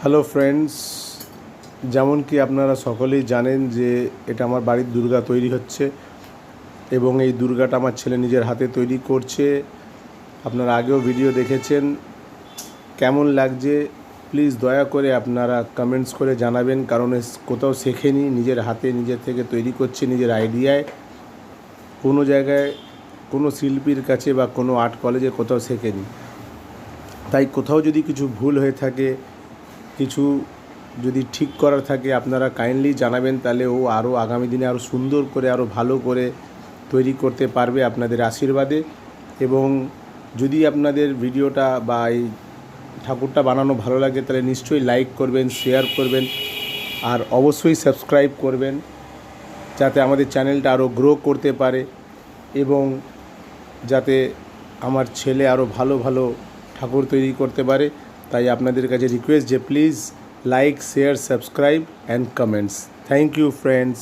Hello friends, যেমন কি আপনারা সকলেই জানেন যে এটা আমার বাড়ির দুর্গা তৈরি হচ্ছে এবং এই দুর্গাটা আমার ছেলে নিজের হাতে তৈরি করছে। আপনারা আগেও ভিডিও দেখেছেন। কেমন লাগছে প্লিজ দয়া করে আপনারা কমেন্টস করে জানাবেন, কারণ কোথাও শেখেনি, নিজের হাতে নিজের থেকে তৈরি করছে, নিজের আইডিয়ায়। কোনো জায়গায় কোনো শিল্পীর কাছে বা কোনো আর্ট কলেজে কোথাও শেখেনি। তাই কোথাও যদি কিছু ভুল হয়ে থাকে, কিছু যদি ঠিক করার থাকে, আপনারা কাইন্ডলি জানাবেন, তাহলে ও আরও আগামী দিনে আরও সুন্দর করে আরও ভালো করে তৈরি করতে পারবে আপনাদের আশীর্বাদে। এবং যদি আপনাদের ভিডিওটা বা এই ঠাকুরটা বানানো ভালো লাগে তাহলে নিশ্চয়ই লাইক করবেন, শেয়ার করবেন আর অবশ্যই সাবস্ক্রাইব করবেন, যাতে আমাদের চ্যানেলটা আরও গ্রো করতে পারে এবং যাতে আমার ছেলে আরও ভালো ভালো ঠাকুর তৈরি করতে পারে। তাই আপনাদের কাছে রিকোয়েস্ট যে please like, share, subscribe and comments. Thank you friends.